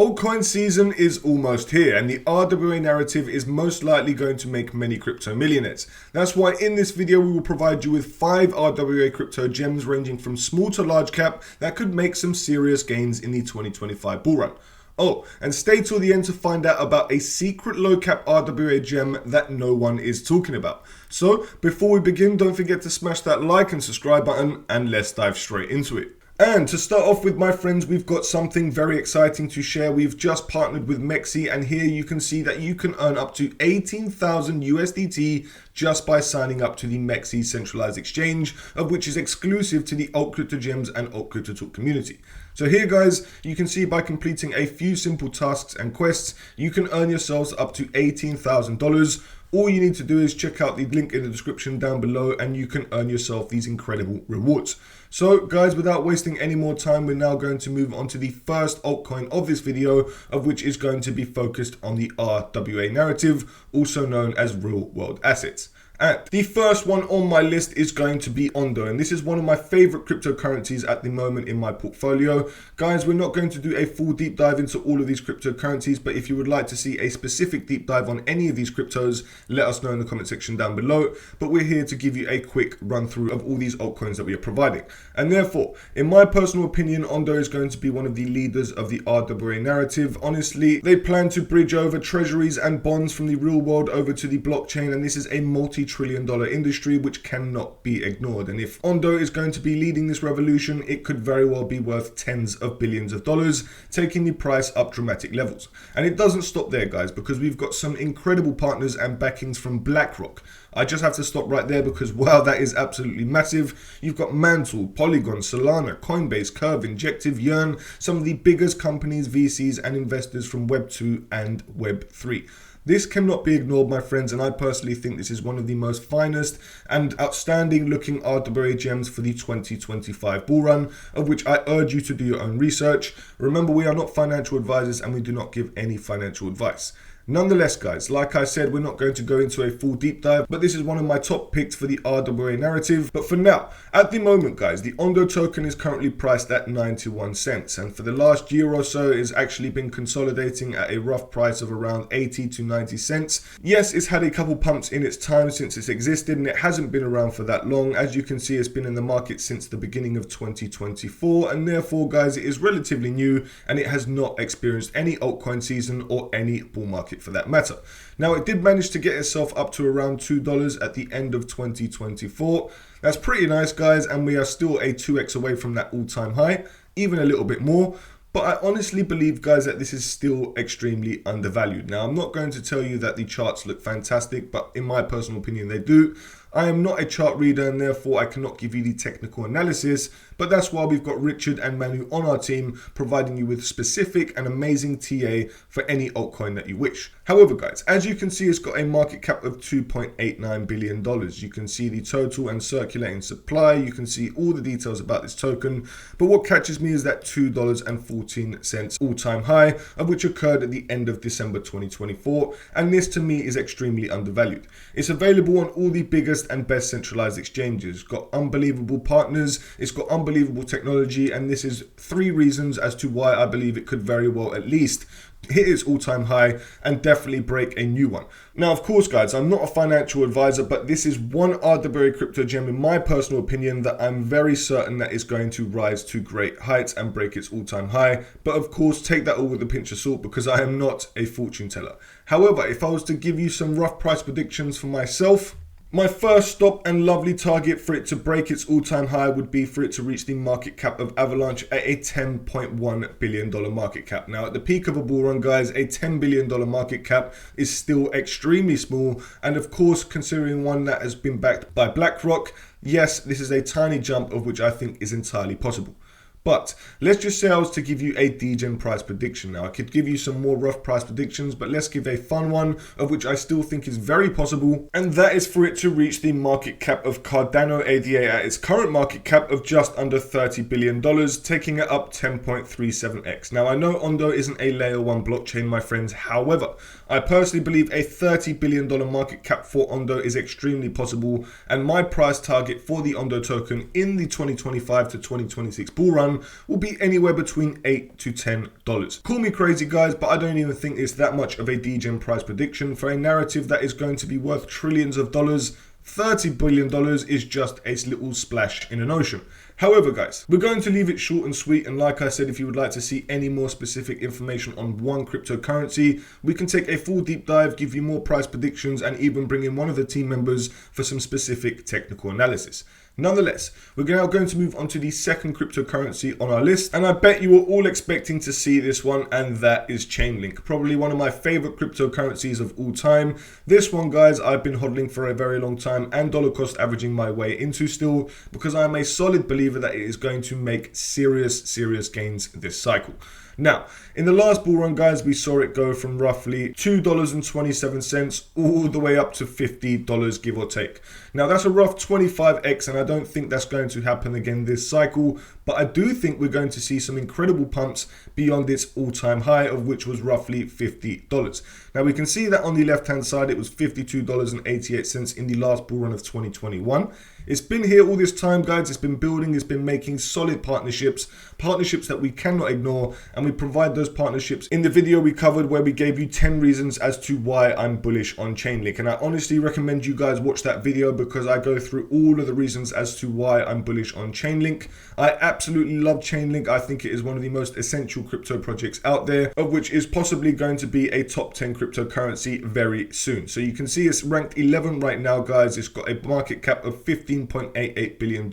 Altcoin season is almost here, and the RWA narrative is most likely going to make many crypto millionaires. That's why in this video we will provide you with 5 RWA crypto gems ranging from small to large cap that could make some serious gains in the 2025 bull run. Oh, and stay till the end to find out about a secret low cap RWA gem that no one is talking about. So before we begin, don't forget to smash that like and subscribe button, and let's dive straight into it. And to start off with, my friends, we've got something very exciting to share. We've just partnered with MEXC, and here you can see that you can earn up to 18,000 USDT just by signing up to the MEXC centralized exchange, of which is exclusive to the AltCrypto Gems and AltCryptoTalk community. So here, guys, you can see by completing a few simple tasks and quests, you can earn yourselves up to $18,000. All you need to do is check out the link in the description down below and you can earn yourself these incredible rewards. So guys, without wasting any more time, we're now going to move on to the first altcoin of this video, of which is going to be focused on the RWA narrative, also known as real world assets. And the first one on my list is going to be Ondo, and this is one of my favorite cryptocurrencies at the moment in my portfolio. Guys, we're not going to do a full deep dive into all of these cryptocurrencies, but if you would like to see a specific deep dive on any of these cryptos, let us know in the comment section down below. But we're here to give you a quick run through of all these altcoins that we are providing. And therefore, in my personal opinion, Ondo is going to be one of the leaders of the RWA narrative. Honestly, they plan to bridge over treasuries and bonds from the real world over to the blockchain, and this is a multi-trillion-dollar industry which cannot be ignored. And if Ondo is going to be leading this revolution, it could very well be worth tens of billions of dollars, taking the price up dramatic levels. And it doesn't stop there, guys, because we've got some incredible partners and backings from BlackRock. I just have to stop right there because, wow, that is absolutely massive. You've got Mantle, Polygon, Solana, Coinbase, Curve, Injective, Yearn, some of the biggest companies, VCs, and investors from Web 2 and Web 3. This cannot be ignored, my friends, and I personally think this is one of the most finest and outstanding looking RWA gems for the 2025 bull run, of which I urge you to do your own research. Remember, we are not financial advisors and we do not give any financial advice. Nonetheless, guys, like I said, we're not going to go into a full deep dive, but this is one of my top picks for the RWA narrative. But for now, at the moment, guys, the Ondo token is currently priced at 91 cents. And for the last year or so, it's actually been consolidating at a rough price of around 80 to 90 cents. Yes, it's had a couple pumps in its time since it's existed, and it hasn't been around for that long. As you can see, it's been in the market since the beginning of 2024. And therefore, guys, it is relatively new and it has not experienced any altcoin season or any bull market for that matter. Now, it did manage to get itself up to around $2 at the end of 2024. That's pretty nice, guys, and we are still a 2x away from that all-time high, even a little bit more. But I honestly believe, guys, that this is still extremely undervalued. Now, I'm not going to tell you that the charts look fantastic, but in my personal opinion, they do. I am not a chart reader and therefore I cannot give you the technical analysis, but that's why we've got Richard and Manu on our team providing you with specific and amazing TA for any altcoin that you wish. However, guys, as you can see, it's got a market cap of $2.89 billion. You can see the total and circulating supply. You can see all the details about this token. But what catches me is that $2.14 all-time high, of which occurred at the end of December 2024. And this to me is extremely undervalued. It's available on all the biggest and best centralized exchanges. It's got unbelievable partners, it's got unbelievable technology, and this is 3 reasons as to why I believe it could very well at least hit its all-time high and definitely break a new one. Now, of course, guys, I'm not a financial advisor, but this is one RWA crypto gem, in my personal opinion, that I'm very certain that is going to rise to great heights and break its all-time high. But of course, take that all with a pinch of salt because I am not a fortune teller. However, if I was to give you some rough price predictions for myself, my first stop and lovely target for it to break its all-time high would be for it to reach the market cap of Avalanche at a $10.1 billion market cap. Now, at the peak of a bull run, guys, a $10 billion market cap is still extremely small. And of course, considering one that has been backed by BlackRock, yes, this is a tiny jump of which I think is entirely possible. But let's just say I was to give you a degen price prediction. Now, I could give you some more rough price predictions, but let's give a fun one, of which I still think is very possible. And that is for it to reach the market cap of Cardano ADA at its current market cap of just under $30 billion, taking it up 10.37x. Now, I know Ondo isn't a layer 1 blockchain, my friends. However, I personally believe a $30 billion market cap for Ondo is extremely possible. And my price target for the Ondo token in the 2025 to 2026 bull run run will be anywhere between $8 to $10. Call me crazy, guys, but I don't even think it's that much of a degen price prediction for a narrative that is going to be worth trillions of dollars. $30 billion is just a little splash in an ocean. However, guys, we're going to leave it short and sweet, and like I said, if you would like to see any more specific information on one cryptocurrency, we can take a full deep dive, give you more price predictions, and even bring in one of the team members for some specific technical analysis. Nonetheless, we're now going to move on to the second cryptocurrency on our list, and I bet you were all expecting to see this one, and that is Chainlink, probably one of my favorite cryptocurrencies of all time. This one, guys, I've been hodling for a very long time and dollar cost averaging my way into still, because I am a solid believer that it is going to make serious gains this cycle. Now, in the last bull run, guys, we saw it go from roughly $2.27 all the way up to $50, give or take. Now, that's a rough 25x, and I don't think that's going to happen again this cycle, but I do think we're going to see some incredible pumps beyond its all-time high, of which was roughly $50. Now, we can see that on the left-hand side, it was $52.88 in the last bull run of 2021. It's been here all this time, guys. It's been building, it's been making solid partnerships that we cannot ignore, and we provide those partnerships in the video we covered where we gave you 10 reasons as to why I'm bullish on Chainlink. And I honestly recommend you guys watch that video because I go through all of the reasons as to why I'm bullish on Chainlink. I absolutely love Chainlink. I think it is one of the most essential crypto projects out there, of which is possibly going to be a top 10 cryptocurrency very soon. So you can see it's ranked 11 right now, guys. It's got a market cap of $15.88 billion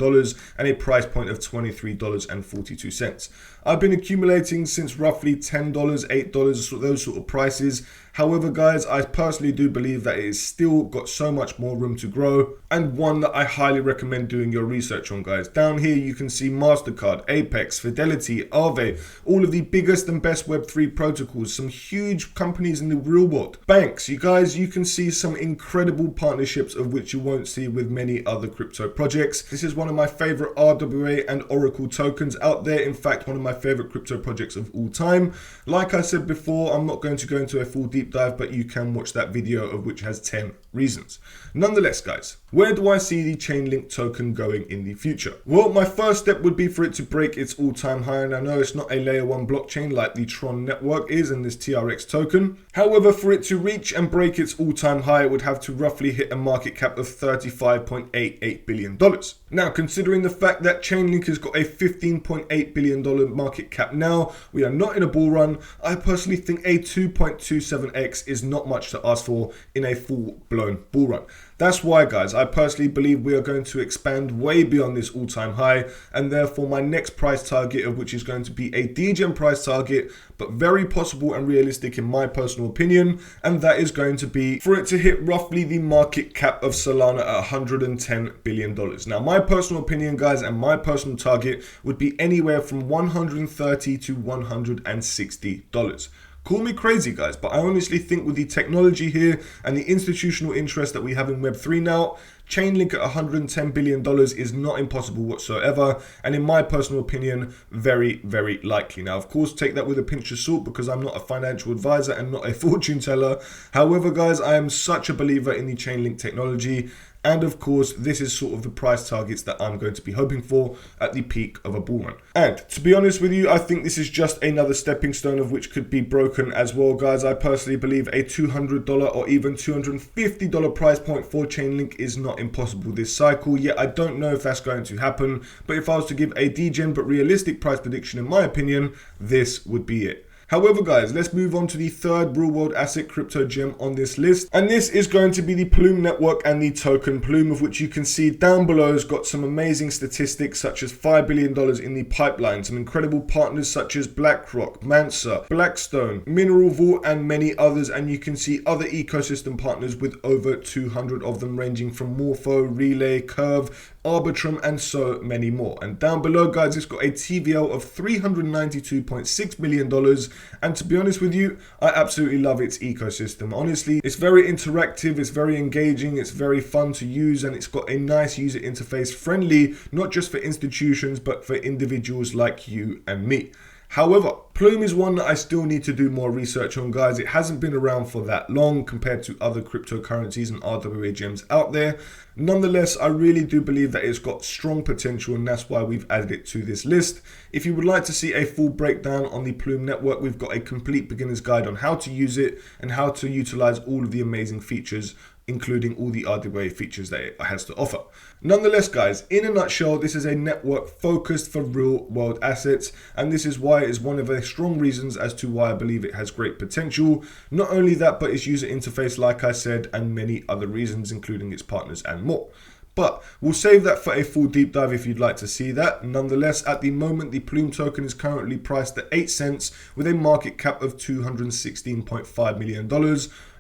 and a price point of $23.42. I've been accumulating since roughly $10, $8, those sort of prices. However, guys, I personally do believe that it has still got so much more room to grow, and one that I highly recommend doing your research on, guys. Down here, you can see MasterCard, Apex, Fidelity, Aave, all of the biggest and best Web3 protocols, some huge companies in the real world. Banks, you guys, you can see some incredible partnerships of which you won't see with many other crypto projects. This is one of my favorite RWA and Oracle tokens out there. In fact, one of my favorite crypto projects of all time. Like I said before, I'm not going to go into a full deep dive, but you can watch that video of which has 10 reasons. Nonetheless, guys, where do I see the Chainlink token going in the future? Well, my first step would be for it to break its all-time high, and I know it's not a layer 1 blockchain like the Tron network is and this TRX token. However, for it to reach and break its all-time high, it would have to roughly hit a market cap of $35.88 billion. Now, considering the fact that Chainlink has got a $15.8 billion market cap now, we are not in a bull run. I personally think a 2.27x is not much to ask for in a full-blown bull run. That's why, guys, I personally believe we are going to expand way beyond this all-time high, and therefore my next price target, of which is going to be a degen price target, but very possible and realistic in my personal opinion, and that is going to be for it to hit roughly the market cap of Solana at $110 billion. Now, my personal opinion, guys, and my personal target would be anywhere from $130 to $160. Call me crazy, guys, but I honestly think with the technology here and the institutional interest that we have in Web3 now, Chainlink at $110 billion is not impossible whatsoever, and in my personal opinion, very likely. Now, of course, take that with a pinch of salt because I'm not a financial advisor and not a fortune teller. However, guys, I am such a believer in the Chainlink technology. And of course, this is sort of the price targets that I'm going to be hoping for at the peak of a bull run. And to be honest with you, I think this is just another stepping stone of which could be broken as well, guys. I personally believe a $200 or even $250 price point for Chainlink is not impossible this cycle. Yet I don't know if that's going to happen. But if I was to give a degen but realistic price prediction, in my opinion, this would be it. However, guys, let's move on to the third real-world asset crypto gem on this list. And this is going to be the Plume network and the token Plume, of which you can see down below has got some amazing statistics such as $5 billion in the pipeline, some incredible partners such as BlackRock, Mansa, Blackstone, Mineral Vault, and many others. And you can see other ecosystem partners with over 200 of them, ranging from Morpho, Relay, Curve, Arbitrum, and so many more. And down below, guys, it's got a TVL of $392.6 million. And to be honest with you, I absolutely love its ecosystem. Honestly, it's very interactive, it's very engaging, it's very fun to use, and it's got a nice user interface, friendly not just for institutions but for individuals like you and me. However, Plume is one that I still need to do more research on, guys. It hasn't been around for that long compared to other cryptocurrencies and RWA gems out there. Nonetheless, I really do believe that it's got strong potential, and that's why we've added it to this list. If you would like to see a full breakdown on the Plume network, we've got a complete beginner's guide on how to use it and how to utilize all of the amazing features, including all the RWA features that it has to offer. Nonetheless, guys, in a nutshell, this is a network focused for real world assets, and this is why it is one of the strong reasons as to why I believe it has great potential. Not only that, but its user interface, like I said, and many other reasons, including its partners and more. But we'll save that for a full deep dive if you'd like to see that. Nonetheless, at the moment, the Plume token is currently priced at 8 cents with a market cap of $216.5 million.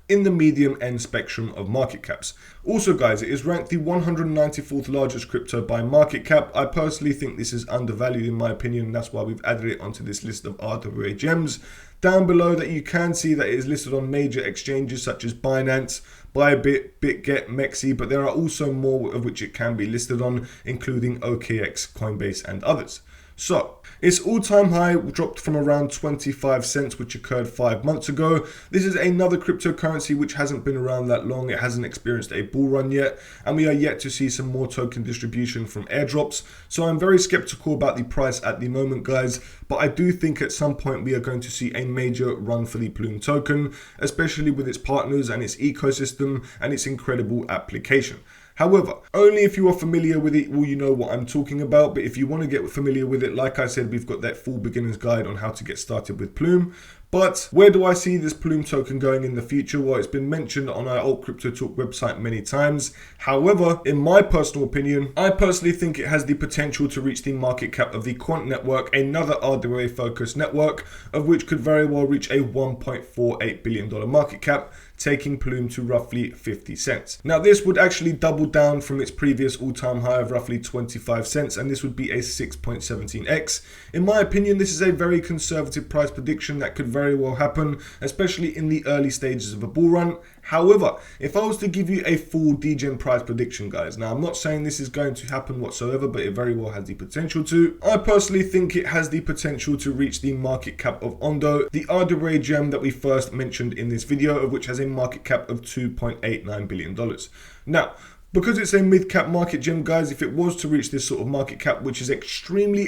In the medium end spectrum of market caps. Also, guys, it is ranked the 194th largest crypto by market cap. I personally think this is undervalued in my opinion, and that's why we've added it onto this list of RWA gems. Down below that you can see that it is listed on major exchanges such as Binance, Bybit, BitGet, MEXC, but there are also more of which it can be listed on, including OKX, Coinbase, and others. So, its all-time high dropped from around 25 cents, which occurred 5 months ago. This is another cryptocurrency which hasn't been around that long. It hasn't experienced a bull run yet, and we are yet to see some more token distribution from airdrops. So I'm very skeptical about the price at the moment, guys, but I do think at some point we are going to see a major run for the Plume token, especially with its partners and its ecosystem and its incredible application. However, only if you are familiar with it will you know what I'm talking about, but if you want to get familiar with it, like I said, we've got that full beginner's guide on how to get started with Plume. But where do I see this Plume token going in the future? Well, it's been mentioned on our AltCryptoTalk website many times. However, in my personal opinion, I personally think it has the potential to reach the market cap of the Quant network, another RWA focused network, of which could very well reach a $1.48 billion market cap, taking Plume to roughly 50 cents. Now, this would actually double down from its previous all-time high of roughly 25 cents, and this would be a 6.17x. In my opinion, this is a very conservative price prediction that could very well happen, especially in the early stages of a bull run. However, if I was to give you a full degen price prediction, guys, now I'm not saying this is going to happen whatsoever, but it very well has the potential to. I personally think it has the potential to reach the market cap of Ondo, the RWA gem that we first mentioned in this video, of which has a market cap of $2.89 billion. Now, because it's a mid-cap market gem, guys, if it was to reach this sort of market cap, which is extremely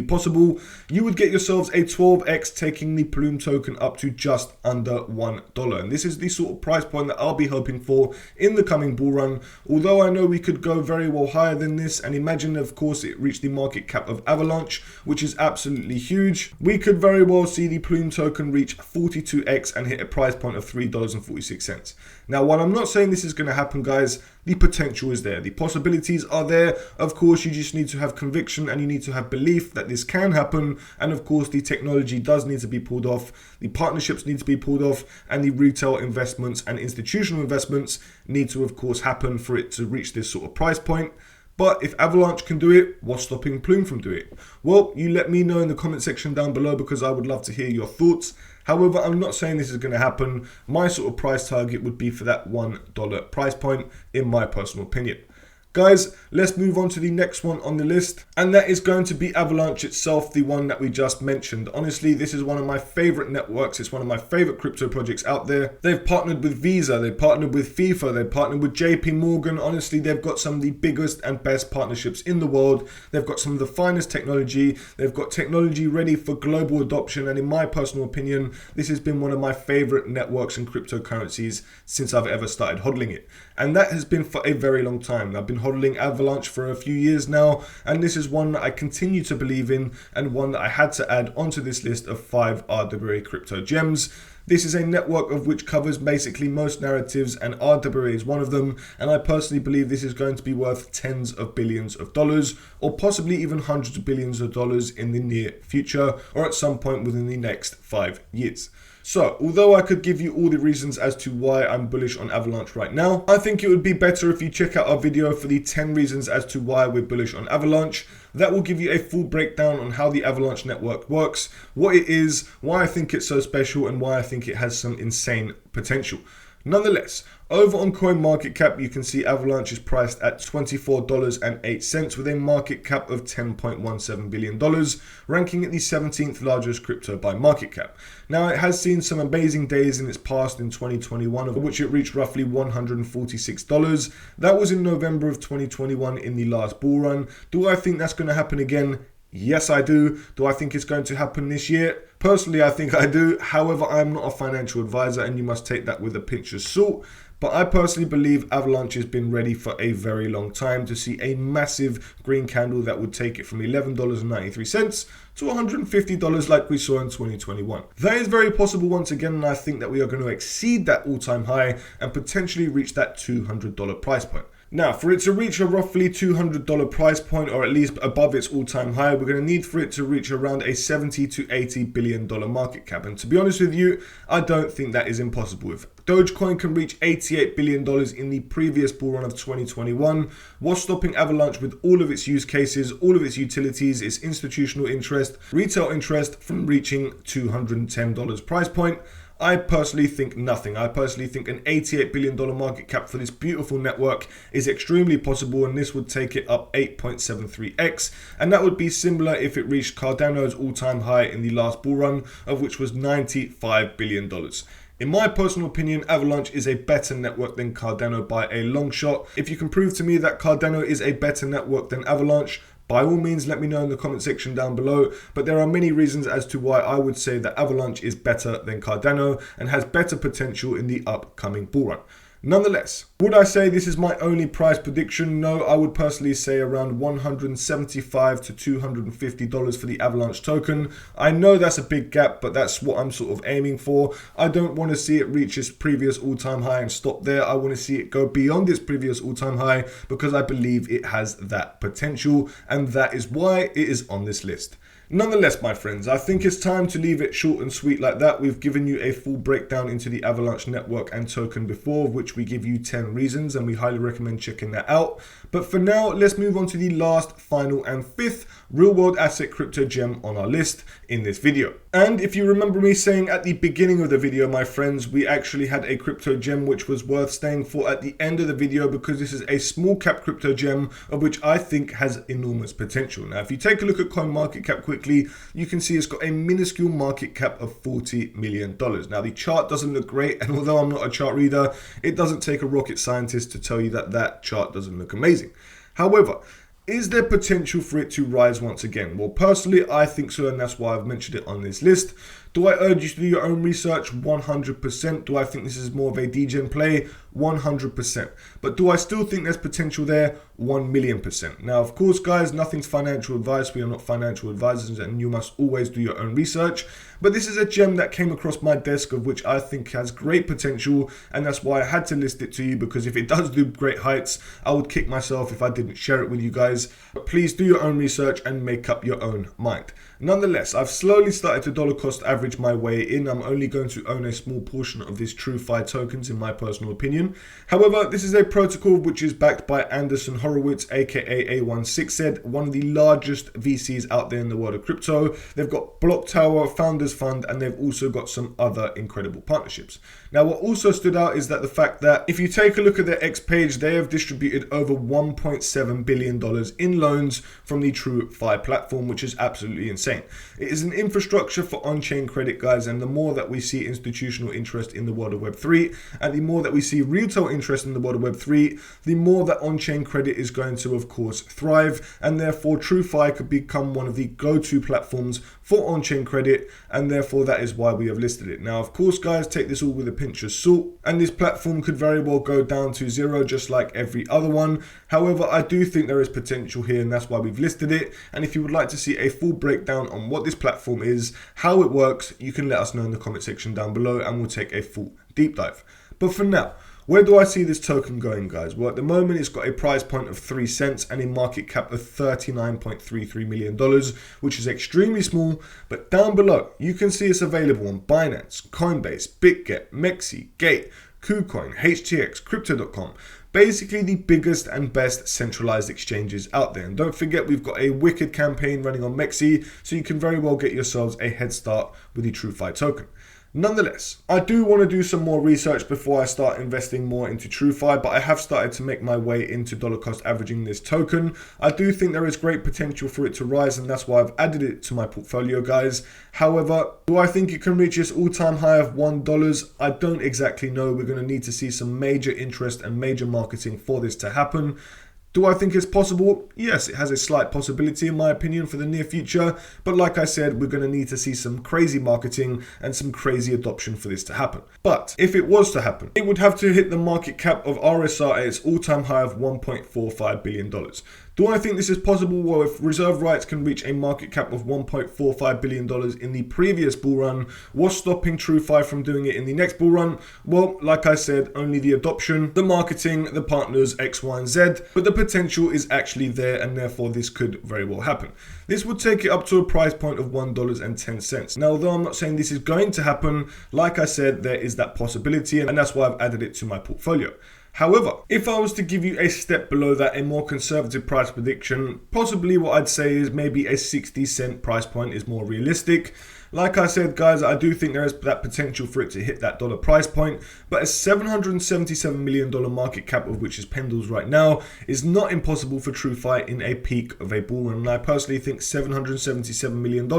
possible, you would get yourselves a 12x, taking the Plume token up to just under $1. And this is the sort of price point that I'll be hoping for in the coming bull run. Although I know we could go very well higher than this, and imagine, of course, it reached the market cap of Avalanche, which is absolutely huge. We could very well see the Plume token reach 42x and hit a price point of $3.46. Now, while I'm not saying this is going to happen, guys, the potential is there. The possibilities are there. Of course, you just need to have conviction and you need to have belief that this can happen. And of course, the technology does need to be pulled off. The partnerships need to be pulled off, and the retail investments and institutional investments need to, of course, happen for it to reach this sort of price point. But if Avalanche can do it, what's stopping Plume from doing it? Well, you let me know in the comment section down below, because I would love to hear your thoughts. However, I'm not saying this is going to happen. My sort of price target would be for that $1 price point, in my personal opinion. Guys, let's move on to the next one on the list, and that is going to be Avalanche itself, the one that we just mentioned. Honestly, this is one of my favorite networks. It's one of my favorite crypto projects out there. They've partnered with Visa, they've partnered with FIFA, they've partnered with JP Morgan. Honestly, they've got some of the biggest and best partnerships in the world. They've got some of the finest technology. They've got technology ready for global adoption, and in my personal opinion, this has been one of my favorite networks and cryptocurrencies since I've ever started hodling it. And that has been for a very long time. I've been hodling Avalanche for a few years now, and this is one that I continue to believe in, and one that I had to add onto this list of 5 RWA crypto gems. This is a network of which covers basically most narratives, and RWA is one of them, and I personally believe this is going to be worth tens of billions of dollars, or possibly even hundreds of billions of dollars in the near future, or at some point within the next 5 years. So, although I could give you all the reasons as to why I'm bullish on Avalanche right now, I think it would be better if you check out our video for the 10 reasons as to why we're bullish on Avalanche. That will give you a full breakdown on how the Avalanche network works, what it is, why I think it's so special, and why I think it has some insane potential. Nonetheless, over on CoinMarketCap, you can see Avalanche is priced at $24.08 with a market cap of $10.17 billion, ranking at the 17th largest crypto by market cap. Now, it has seen some amazing days in its past in 2021, of which it reached roughly $146. That was in November of 2021 in the last bull run. Do I think that's going to happen again? Yes, I do. Do I think it's going to happen this year? Personally, I think I do. However, I'm not a financial advisor and you must take that with a pinch of salt. But I personally believe Avalanche has been ready for a very long time to see a massive green candle that would take it from $11.93 to $150 like we saw in 2021. That is very possible once again, and I think that we are going to exceed that all-time high and potentially reach that $200 price point. Now, for it to reach a roughly $200 price point, or at least above its all-time high, we're going to need for it to reach around a $70 to $80 billion market cap. And to be honest with you, I don't think that is impossible. If Dogecoin can reach $88 billion in the previous bull run of 2021, what's stopping Avalanche with all of its use cases, all of its utilities, its institutional interest, retail interest from reaching $210 price point? I personally think nothing. I personally think an $88 billion market cap for this beautiful network is extremely possible, and this would take it up 8.73x, and that would be similar if it reached Cardano's all-time high in the last bull run, of which was $95 billion. In my personal opinion, Avalanche is a better network than Cardano by a long shot. If you can prove to me that Cardano is a better network than Avalanche, by all means, let me know in the comment section down below, but there are many reasons as to why I would say that Avalanche is better than Cardano and has better potential in the upcoming bull run. Nonetheless, would I say this is my only price prediction? No, I would personally say around $175 to $250 for the Avalanche token. I know that's a big gap, but that's what I'm sort of aiming for. I don't want to see it reach its previous all-time high and stop there. I want to see it go beyond its previous all-time high because I believe it has that potential, and that is why it is on this list. Nonetheless, my friends, I think it's time to leave it short and sweet like that. We've given you a full breakdown into the Avalanche network and token before, of which we give you 10 reasons, and we highly recommend checking that out. But for now, let's move on to the last, final, and fifth real-world asset crypto gem on our list in this video. And if you remember me saying at the beginning of the video, my friends, we actually had a crypto gem which was worth staying for at the end of the video because this is a small cap crypto gem of which I think has enormous potential. Now, if you take a look at CoinMarketCap quickly, you can see it's got a minuscule market cap of $40 million. Now, the chart doesn't look great, and although I'm not a chart reader, it doesn't take a rocket scientist to tell you that that chart doesn't look amazing. However, is there potential for it to rise once again? Well, personally, I think so, and that's why I've mentioned it on this list. Do I urge you to do your own research? 100%. Do I think this is more of a degen play? 100%. But do I still think there's potential there? 1,000,000%. Now, of course, guys, nothing's financial advice. We are not financial advisors, and you must always do your own research. But this is a gem that came across my desk of which I think has great potential, and that's why I had to list it to you, because if it does do great heights, I would kick myself if I didn't share it with you guys. But please do your own research and make up your own mind. Nonetheless, I've slowly started to dollar cost average my way in. I'm only going to own a small portion of this TrueFi tokens in my personal opinion. However, this is a protocol which is backed by Andreessen Horowitz, aka A16Z, one of the largest VCs out there in the world of crypto. They've got Block Tower, Founders Fund, and they've also got some other incredible partnerships. Now, what also stood out is that the fact that if you take a look at their X page, they have distributed over $1.7 billion in loans from the TrueFi platform, which is absolutely insane. It is an infrastructure for on-chain credit, guys, and the more that we see institutional interest in the world of Web3, and the more that we see retail interest in the world of Web3, the more that on-chain credit is going to, of course, thrive, and therefore TrueFi could become one of the go-to platforms for on-chain credit, and therefore that is why we have listed it. Now, of course, guys, take this all with a pinch of salt, and this platform could very well go down to zero just like every other one. However, I do think there is potential here, and that's why we've listed it. And if you would like to see a full breakdown on what this platform is, how it works, you can let us know in the comment section down below, and we'll take a full deep dive. But for now, where do I see this token going, guys? Well, at the moment, it's got a price point of 3 cents and a market cap of $39.33 million, which is extremely small. But down below, you can see it's available on Binance, Coinbase, BitGet, MEXC, Gate, KuCoin, HTX, Crypto.com. Basically the biggest and best centralized exchanges out there. And don't forget, we've got a wicked campaign running on MEXC, so you can very well get yourselves a head start with the TrueFi token. Nonetheless, I do want to do some more research before I start investing more into TrueFi, but I have started to make my way into dollar cost averaging this token. I do think there is great potential for it to rise, and that's why I've added it to my portfolio, guys. However, do I think it can reach its all-time high of $1? I don't exactly know. We're going to need to see some major interest and major marketing for this to happen. Do I think it's possible? Yes, it has a slight possibility in my opinion for the near future, but like I said, we're going to need to see some crazy marketing and some crazy adoption for this to happen. But if it was to happen, it would have to hit the market cap of RSR at its all-time high of $1.45 billion. Do I think this is possible? Well, if reserve rights can reach a market cap of $1.45 billion in the previous bull run, what's stopping TrueFi from doing it in the next bull run? Well, like I said, only the adoption, the marketing, the partners, X, Y, and Z, but the potential is actually there, and therefore this could very well happen. This would take it up to a price point of $1.10. Now, although I'm not saying this is going to happen, like I said, there is that possibility, and that's why I've added it to my portfolio. However, if I was to give you a step below that, a more conservative price prediction, possibly what I'd say is maybe a 60-cent price point is more realistic. Like I said, guys, I do think there is that potential for it to hit that dollar price point, but a $777 million market cap, of which is Pendle's right now, is not impossible for TrueFi in a peak of a bull run. And I personally think $777 million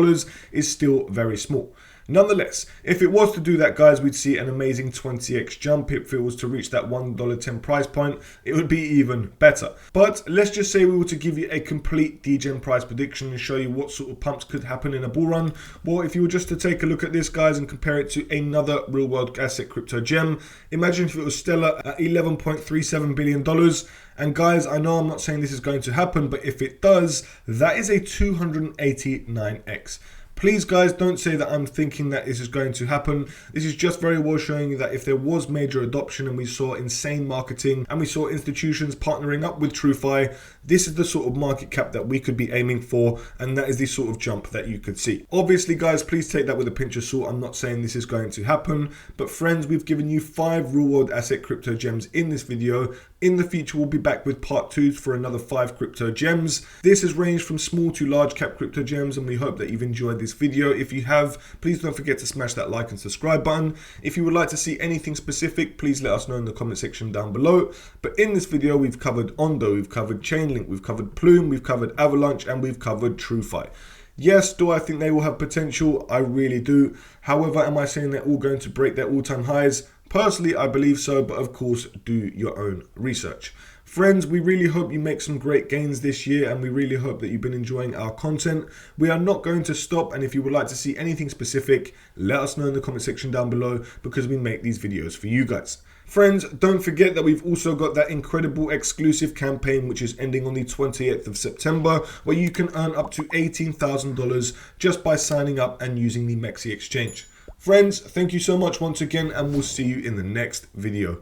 is still very small. Nonetheless, if it was to do that, guys, we'd see an amazing 20x jump. If it was to reach that $1.10 price point, it would be even better. But let's just say we were to give you a complete degen price prediction and show you what sort of pumps could happen in a bull run. Well, if you were just to take a look at this, guys, and compare it to another real world asset crypto gem, imagine if it was Stellar at $11.37 billion. And guys, I know I'm not saying this is going to happen, but if it does, that is a 289x. Please, guys, don't say that I'm thinking that this is going to happen. This is just very well showing you that if there was major adoption and we saw insane marketing and we saw institutions partnering up with TrueFi, this is the sort of market cap that we could be aiming for, and that is the sort of jump that you could see. Obviously, guys, please take that with a pinch of salt. I'm not saying this is going to happen, but friends, we've given you 5 real world asset crypto gems in this video. In the future, we'll be back with part 2 for another 5 crypto gems. This has ranged from small to large cap crypto gems, and we hope that you've enjoyed this video. If you have, please don't forget to smash that like and subscribe button. If you would like to see anything specific, please let us know in the comment section down below. But in this video, we've covered Ondo, we've covered Chainlink, we've covered Plume, we've covered Avalanche, and we've covered TrueFi. Yes, do I think they will have potential? I really do. However, am I saying they're all going to break their all-time highs? Personally, I believe so, but of course, do your own research. Friends, we really hope you make some great gains this year, and we really hope that you've been enjoying our content. We are not going to stop, and if you would like to see anything specific, let us know in the comment section down below, because we make these videos for you guys. Friends, don't forget that we've also got that incredible exclusive campaign which is ending on the 28th of September, where you can earn up to $18,000 just by signing up and using the MEXC exchange. Friends, thank you so much once again, and we'll see you in the next video.